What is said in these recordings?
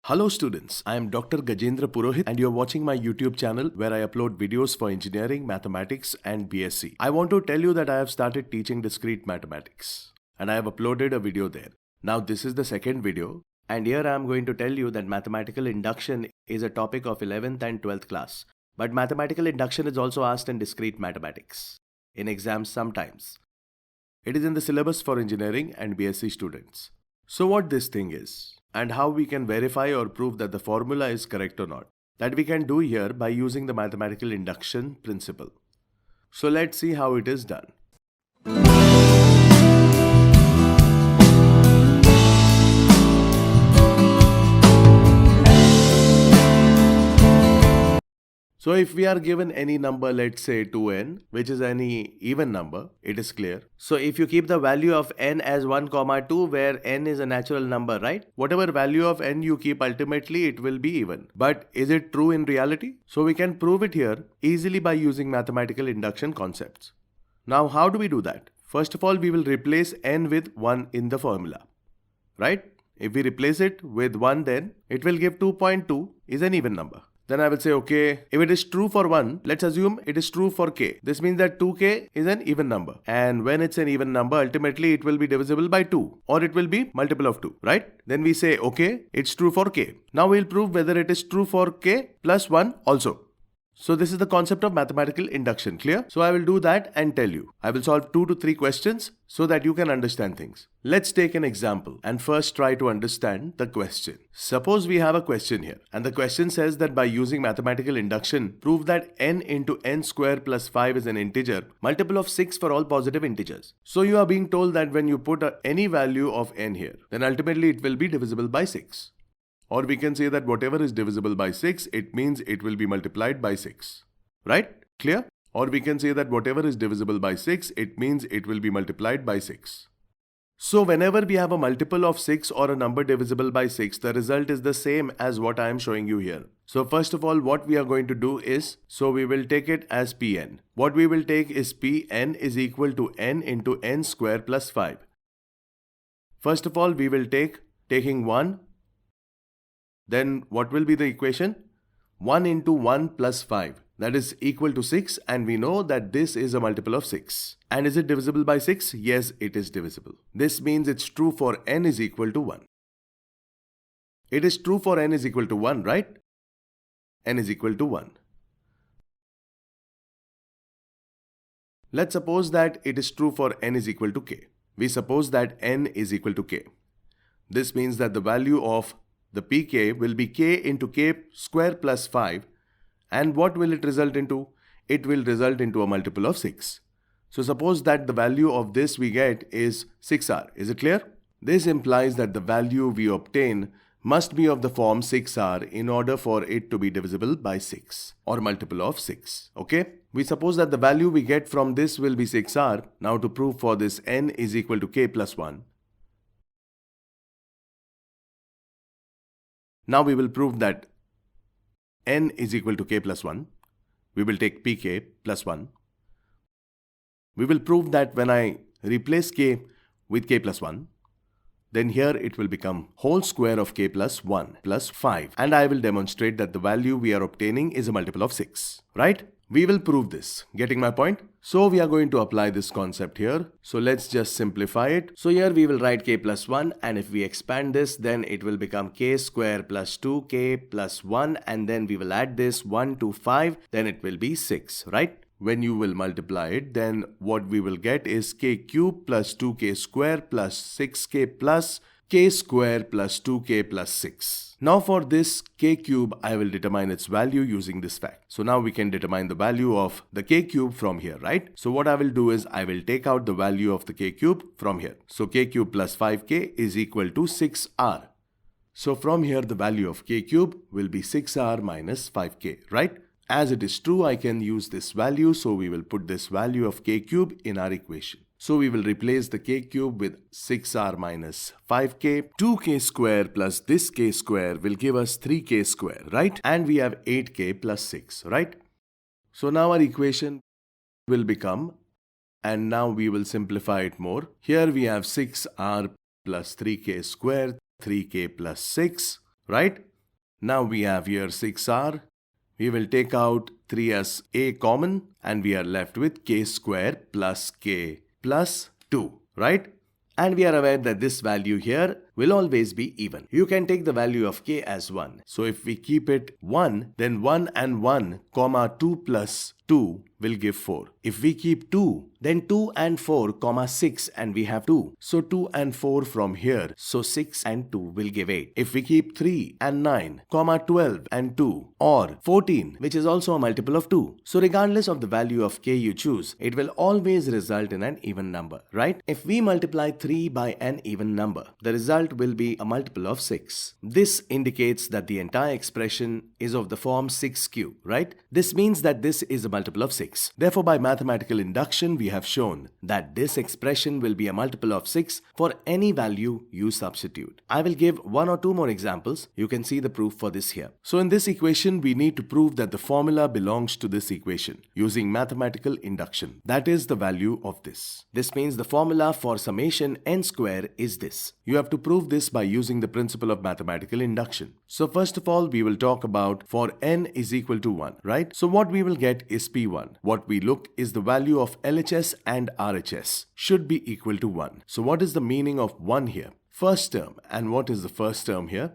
Hello students, I am Dr. Gajendra Purohit and you are watching my YouTube channel where I upload videos for engineering, mathematics and B.Sc. I want to tell you that I have started teaching discrete mathematics and I have uploaded a video there. Now this is the second video and here I am going to tell you that mathematical induction is a topic of 11th and 12th class. But mathematical induction is also asked in discrete mathematics in exams sometimes. It is in the syllabus for engineering and B.Sc students. So what this thing is, and how we can verify or prove that the formula is correct or not, that we can do here by using the mathematical induction principle. So let's see how it is done. So if we are given any number, let's say 2n, which is any even number, it is clear. So if you keep the value of n as 1, 2, where n is a natural number, right? Whatever value of n you keep, ultimately it will be even. But is it true in reality? So we can prove it here easily by using mathematical induction concepts. Now how do we do that? First of all, we will replace n with 1 in the formula, right? If we replace it with 1, then it will give 2.2 is an even number. Then I will say, okay, if it is true for 1, let's assume it is true for k. This means that 2k is an even number. And when it's an even number, ultimately it will be divisible by 2 or it will be multiple of 2, right? Then we say, okay, it's true for k. Now we'll prove whether it is true for k plus 1 also. So this is the concept of mathematical induction, clear? So I will do that and tell you. I will solve 2 to 3 questions so that you can understand things. Let's take an example and first try to understand the question. Suppose we have a question here and the question says that by using mathematical induction, prove that n into n square plus 5 is an integer, multiple of 6 for all positive integers. So you are being told that when you put any value of n here, then ultimately it will be divisible by 6. Or we can say that whatever is divisible by 6, it means it will be multiplied by 6. Right? Clear? Or we can say that whatever is divisible by 6, it means it will be multiplied by 6. So whenever we have a multiple of 6 or a number divisible by 6, the result is the same as what I am showing you here. So first of all, what we are going to do is, so we will take it as Pn. What we will take is Pn is equal to n into n square plus 5. First of all, we will taking 1. Then what will be the equation? 1 into 1 plus 5. That is equal to 6 and we know that this is a multiple of 6. And is it divisible by 6? Yes, it is divisible. This means it's true for n is equal to 1. It is true for n is equal to 1, right? N is equal to 1. Let's suppose that it is true for n is equal to k. We suppose that n is equal to k. This means that the value of the pk will be k into k square plus 5. And what will it result into? It will result into a multiple of 6. So suppose that the value of this we get is 6r. Is it clear? This implies that the value we obtain must be of the form 6r in order for it to be divisible by 6 or multiple of 6. Okay? We suppose that the value we get from this will be 6r. Now to prove for this n is equal to k plus 1. Now we will prove that n is equal to k plus 1. We will take pk plus 1. We will prove that when I replace k with k plus 1, then here it will become whole square of k plus 1 plus 5. And I will demonstrate that the value we are obtaining is a multiple of 6. Right? We will prove this. Getting my point? So we are going to apply this concept here. So let's just simplify it. So here we will write k plus 1 and if we expand this, then it will become k square plus 2k plus 1 and then we will add this 1 to 5, then it will be 6, right? When you will multiply it, then what we will get is k cube plus 2k square plus 6k plus k square plus 2k plus 6. Now for this k cube, I will determine its value using this fact. So now we can determine the value of the k cube from here, right? So what I will do is I will take out the value of the k cube from here. So k cube plus 5k is equal to 6r. So from here the value of k cube will be 6r minus 5k, right? As it is true, I can use this value, so we will put this value of k cube in our equation. So we will replace the k cube with 6r minus 5k. 2k square plus this k square will give us 3k square, right? And we have 8k plus 6, right? So now our equation will become, and now we will simplify it more. Here we have 6r plus 3k square, 3k plus 6, right? Now we have here 6r. We will take out 3 as a common and we are left with k square plus k plus 2, right? And we are aware that this value here will always be even. You can take the value of k as 1. So if we keep it 1, then 1 and 1, comma 2 plus 2 will give 4. If we keep 2, then 2 and 4, comma 6 and we have 2. So 2 and 4 from here. So 6 and 2 will give 8. If we keep 3 and 9, comma 12 and 2 or 14, which is also a multiple of 2. So regardless of the value of k you choose, it will always result in an even number, right? If we multiply 3 by an even number, the result will be a multiple of 6. This indicates that the entire expression is of the form 6q, right? This means that this is a multiple of 6. Therefore, by mathematical induction, we have shown that this expression will be a multiple of 6 for any value you substitute. I will give 1 or 2 more examples. You can see the proof for this here. So in this equation, we need to prove that the formula belongs to this equation using mathematical induction. That is the value of this. This means the formula for summation n square is this. You have to prove this by using the principle of mathematical induction. So first of all, we will talk about for n is equal to 1, right? So what we will get is P1. What we look is the value of LHS and RHS should be equal to 1. So what is the meaning of 1 here? First term. And what is the first term here?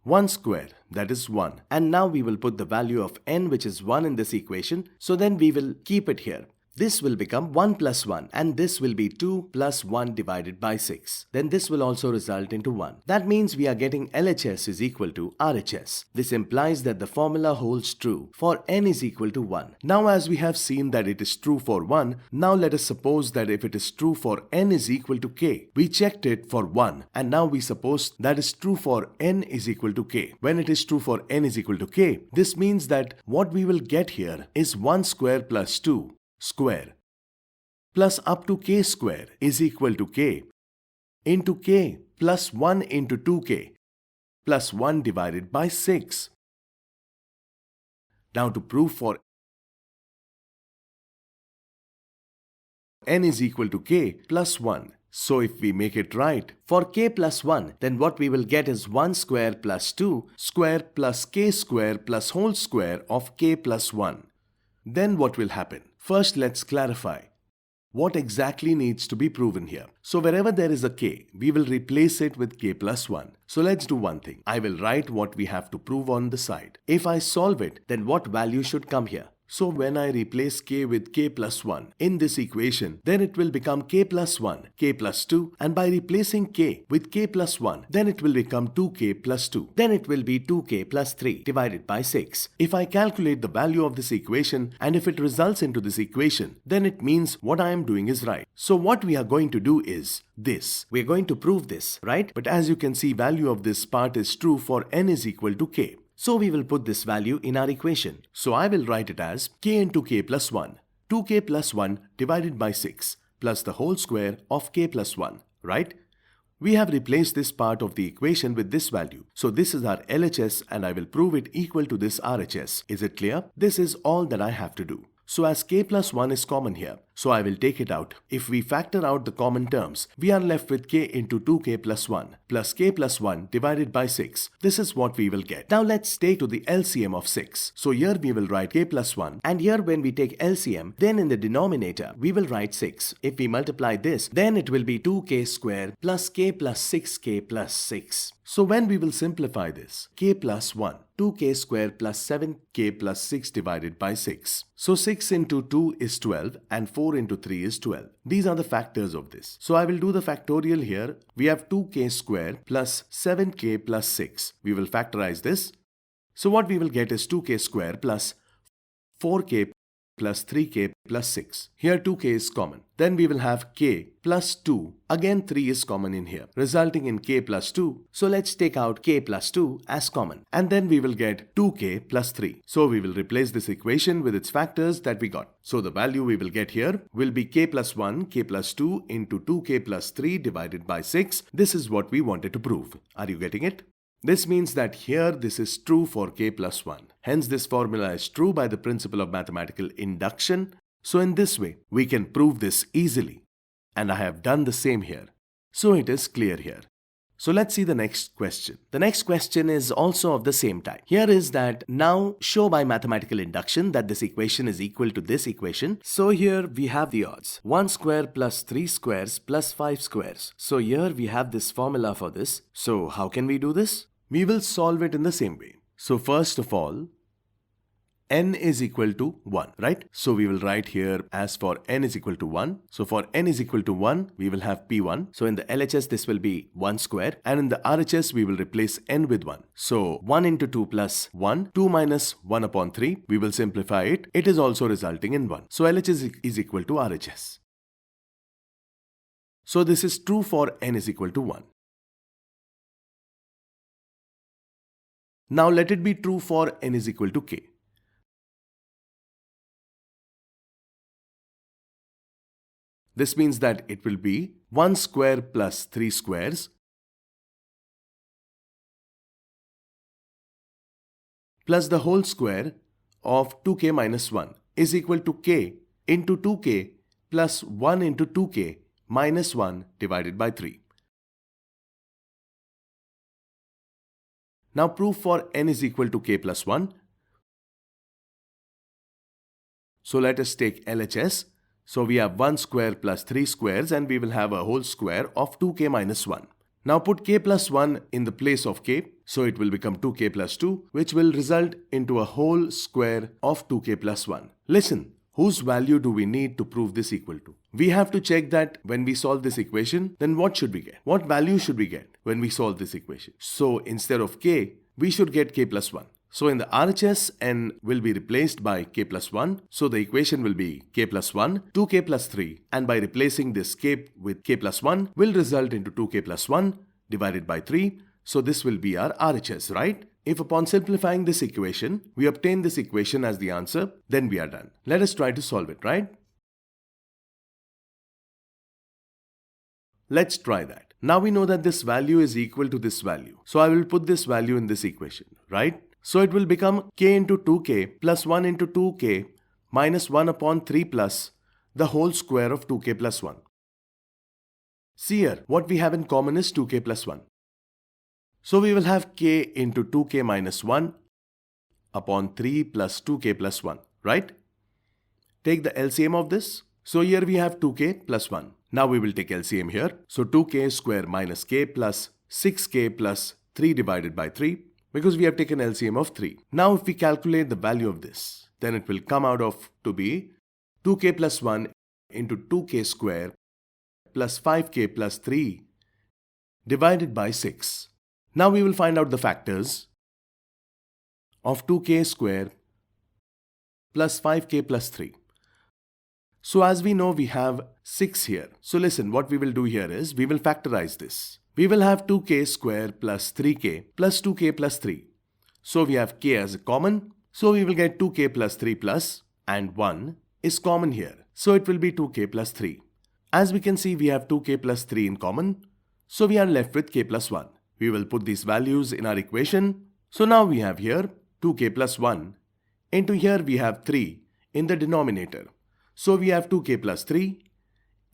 1 square, that is 1. And now we will put the value of n, which is 1, in this equation. So then we will keep it here. This will become 1 plus 1 and this will be 2 plus 1 divided by 6. Then this will also result into 1. That means we are getting LHS is equal to RHS. This implies that the formula holds true for n is equal to 1. Now as we have seen that it is true for 1, now let us suppose that if it is true for n is equal to k. We checked it for 1 and now we suppose that is true for n is equal to k. When it is true for n is equal to k, this means that what we will get here is 1 square plus 2 square plus up to k square is equal to k into k plus 1 into 2k plus 1 divided by 6. Now to prove for n is equal to k plus 1. So if we make it right, for k plus 1, then what we will get is 1 square plus 2 square plus k square plus whole square of k plus 1. Then what will happen? First, let's clarify what exactly needs to be proven here. So wherever there is a k, we will replace it with k plus 1. So let's do one thing. I will write what we have to prove on the side. If I solve it, then what value should come here? So when I replace k with k plus 1 in this equation, then it will become k plus 1, k plus 2, and by replacing k with k plus 1, then it will become 2k plus 2. Then it will be 2k plus 3 divided by 6. If I calculate the value of this equation and if it results into this equation, then it means what I am doing is right. So what we are going to do is this. We are going to prove this, right? But as you can see, value of this part is true for n is equal to k. So we will put this value in our equation. So I will write it as k into k plus 1, 2k plus 1 divided by 6 plus the whole square of k plus 1, right? We have replaced this part of the equation with this value. So this is our LHS and I will prove it equal to this RHS. Is it clear? This is all that I have to do. So as k plus 1 is common here, so I will take it out. If we factor out the common terms, we are left with k into 2k plus 1 plus k plus 1 divided by 6. This is what we will get. Now let's take to the LCM of 6. So here we will write k plus 1 and here when we take LCM, then in the denominator we will write 6. If we multiply this, then it will be 2k square plus k plus 6k plus 6. So when we will simplify this, k plus 1, 2k square plus 7k plus 6 divided by 6. So 6 into 2 is 12 and 4 into 3 is 12. These are the factors of this. So I will do the factorial here. We have 2k square plus 7k plus 6. We will factorize this. So what we will get is 2k square plus 4k plus 3k plus 6. Here 2k is common. Then we will have k plus 2. Again 3 is common in here, resulting in k plus 2. So let's take out k plus 2 as common. And then we will get 2k plus 3. So we will replace this equation with its factors that we got. So the value we will get here will be k plus 1, k plus 2 into 2k plus 3 divided by 6. This is what we wanted to prove. Are you getting it? This means that here this is true for k plus 1. Hence this formula is true by the principle of mathematical induction. So in this way, we can prove this easily. And I have done the same here. So it is clear here. So let's see the next question. The next question is also of the same type. Here is that now show by mathematical induction that this equation is equal to this equation. So here we have the odds. 1 square plus 3 squares plus 5 squares. So here we have this formula for this. So how can we do this? We will solve it in the same way. So first of all, n is equal to 1, right? So we will write here as for n is equal to 1. So for n is equal to 1, we will have P1. So in the LHS, this will be 1 square. And in the RHS, we will replace n with 1. So 1 into 2 plus 1, 2 minus 1 upon 3. We will simplify it. It is also resulting in 1. So LHS is equal to RHS. So this is true for n is equal to 1. Now let it be true for n is equal to k. This means that it will be 1 square plus 3 squares plus the whole square of 2k minus 1 is equal to k into 2k plus 1 into 2k minus 1 divided by 3. Now proof for n is equal to k plus 1. So let us take LHS. So we have 1 square plus 3 squares and we will have a whole square of 2k minus 1. Now put k plus 1 in the place of k. So it will become 2k plus 2, which will result into a whole square of 2k plus 1. Listen, whose value do we need to prove this equal to? We have to check that when we solve this equation, then what should we get? What value should we get when we solve this equation? So instead of k, we should get k plus 1. So in the RHS, n will be replaced by k plus 1. So the equation will be k plus 1, 2k plus 3. And by replacing this k with k plus 1 will result into 2k plus 1 divided by 3. So this will be our RHS, right? If upon simplifying this equation, we obtain this equation as the answer, then we are done. Let us try to solve it, right? Let's try that. Now we know that this value is equal to this value. So I will put this value in this equation, right? So it will become k into 2k plus 1 into 2k minus 1 upon 3 plus the whole square of 2k plus 1. See here, what we have in common is 2k plus 1. So we will have k into 2k minus 1 upon 3 plus 2k plus 1, right? Take the LCM of this. So here we have 2k plus 1. Now we will take LCM here. So 2k square minus k plus 6k plus 3 divided by 3. Because we have taken LCM of 3. Now if we calculate the value of this, then it will come out to be 2k plus 1 into 2k square plus 5k plus 3 divided by 6. Now we will find out the factors of 2k square plus 5k plus 3. So as we know, we have 6 here. So listen, what we will do here is we will factorize this. We will have 2k square plus 3k plus 2k plus 3. So we have k as a common. So we will get 2k plus 3 plus and 1 is common here. So it will be 2k plus 3. As we can see, we have 2k plus 3 in common. So we are left with k plus 1. We will put these values in our equation. So now we have here 2k plus 1. Into here we have 3 in the denominator. So we have 2k plus 3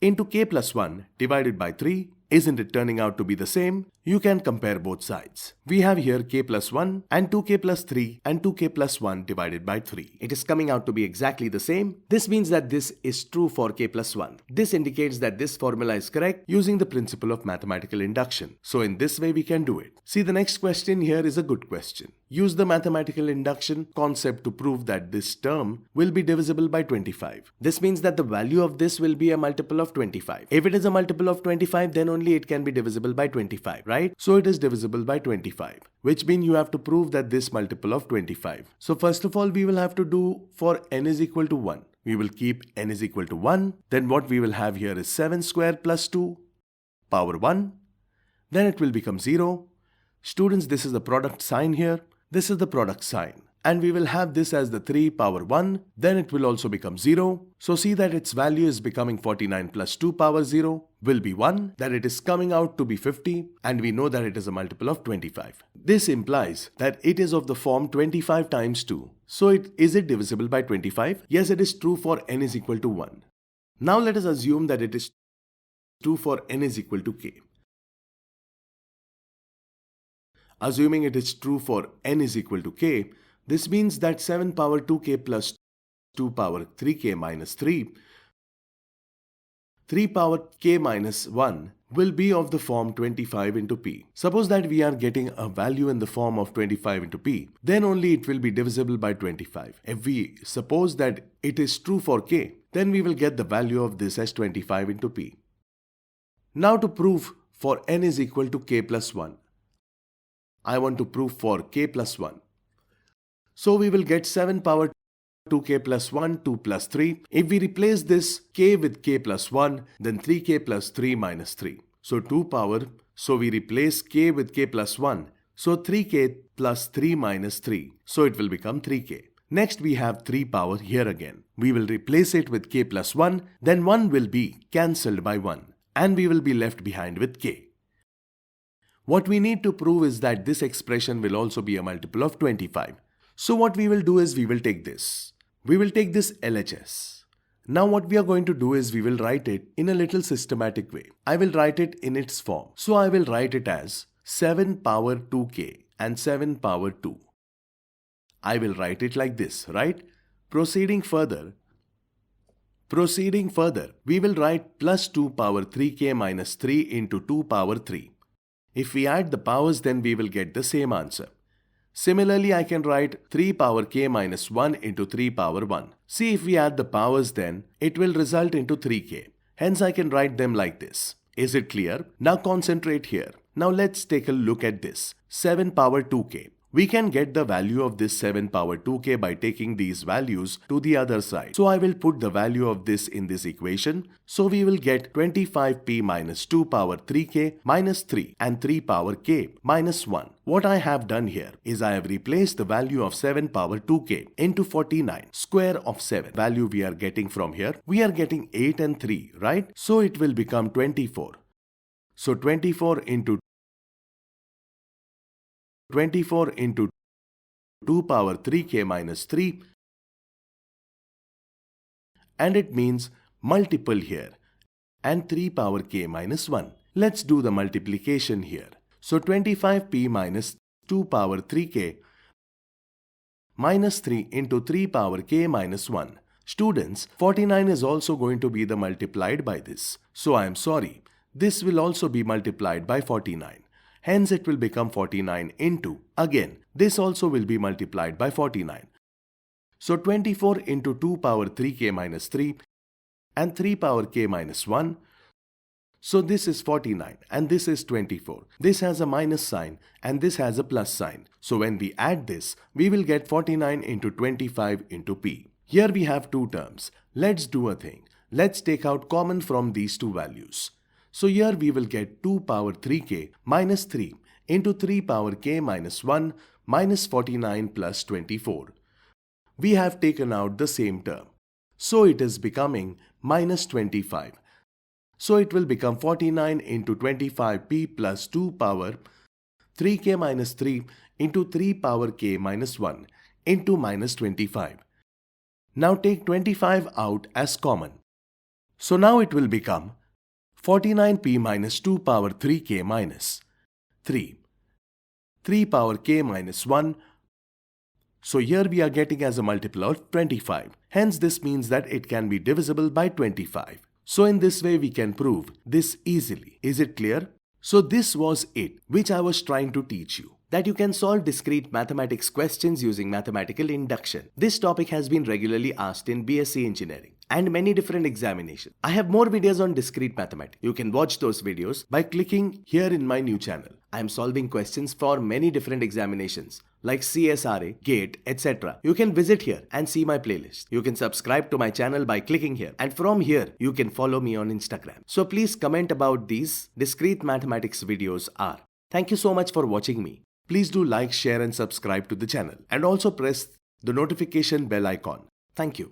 into k plus 1 divided by 3. Isn't it turning out to be the same? You can compare both sides. We have here k plus 1 and 2k plus 3 and 2k plus 1 divided by 3. It is coming out to be exactly the same. This means that this is true for k plus 1. This indicates that this formula is correct using the principle of mathematical induction. So in this way we can do it. See, the next question here is a good question. Use the mathematical induction concept to prove that this term will be divisible by 25. This means that the value of this will be a multiple of 25. If it is a multiple of 25, then only it can be divisible by 25, right? So it is divisible by 25, which means you have to prove that this multiple of 25. So first of all, we will have to do for n is equal to 1. We will keep n is equal to 1. Then what we will have here is 7 square plus 2 power 1. Then it will become 0. Students, this is the product sign here. This is the product sign. And we will have this as the 3 power 1. Then it will also become 0. So see that its value is becoming 49 plus 2 power 0 will be 1. That it is coming out to be 50. And we know that it is a multiple of 25. This implies that it is of the form 25 times 2. So is it divisible by 25? Yes, it is true for n is equal to 1. Now let us assume that it is true for n is equal to k. assuming it is true for n is equal to k, this means that 7 power 2k plus 2 power 3k minus 3 power k minus 1 will be of the form 25 into p. Suppose that we are getting a value in the form of 25 into p, then only it will be divisible by 25. If we suppose that it is true for k, then we will get the value of this as 25 into p. Now to prove for n is equal to k plus 1, I want to prove for k plus 1. So we will get 7 power 2k plus 1, 2 plus 3. If we replace this k with k plus 1, then 3k plus 3 minus 3. So 2 power, so we replace k with k plus 1. So 3k plus 3 minus 3. So it will become 3k. Next we have 3 power here again. We will replace it with k plus 1, then 1 will be cancelled by 1. And we will be left behind with k. What we need to prove is that this expression will also be a multiple of 25. So what we will do is we will take this. We will take this LHS. Now what we are going to do is we will write it in a little systematic way. I will write it in its form. So I will write it as 7 power 2k and 7 power 2. I will write it like this, right? Proceeding further, we will write plus 2 power 3k minus 3 into 2 power 3. If we add the powers, then we will get the same answer. Similarly, I can write 3 power k minus 1 into 3 power 1. See, if we add the powers, then it will result into 3k. Hence, I can write them like this. Is it clear? Now concentrate here. Now let's take a look at this. 7 power 2k. We can get the value of this 7 power 2k by taking these values to the other side. So I will put the value of this in this equation. So we will get 25p minus 2 power 3k minus 3 and 3 power k minus 1. What I have done here is I have replaced the value of 7 power 2k into 49 square of 7. Value we are getting from here. We are getting 8 and 3, right? So it will become 24. So 24 into 2 power 3k minus 3, and it means multiple here, and 3 power k minus 1. Let's do the multiplication here. So 25p minus 2 power 3k minus 3 into 3 power k minus 1. Students, 49 is also going to be the multiplied by this. So I am sorry, this will also be multiplied by 49. Hence it will become 49 into, again, this also will be multiplied by 49. So 24 into 2 power 3k minus 3 and 3 power k minus 1. So this is 49 and this is 24. This has a minus sign and this has a plus sign. So when we add this, we will get 49 into 25 into p. Here we have two terms. Let's do a thing. Let's take out common from these two values. So here we will get 2 power 3k minus 3 into 3 power k minus 1 minus 49 plus 24. We have taken out the same term. So it is becoming minus 25. So it will become 49 into 25p plus 2 power 3k minus 3 into 3 power k minus 1 into minus 25. Now take 25 out as common. So now it will become 49p minus 2 power 3k minus 3 power k minus 1. So here we are getting as a multiple of 25. Hence this means that it can be divisible by 25. So in this way we can prove this easily. Is it clear? So this was it which I was trying to teach you. That you can solve discrete mathematics questions using mathematical induction. This topic has been regularly asked in B.Sc engineering and many different examinations. I have more videos on discrete mathematics. You can watch those videos by clicking here in my new channel. I am solving questions for many different examinations like CSIR, GATE, etc. You can visit here and see my playlist. You can subscribe to my channel by clicking here, and from here you can follow me on Instagram. So please comment about these discrete mathematics videos are. Thank you so much for watching me. Please do like, share and subscribe to the channel and also press the notification bell icon. Thank you.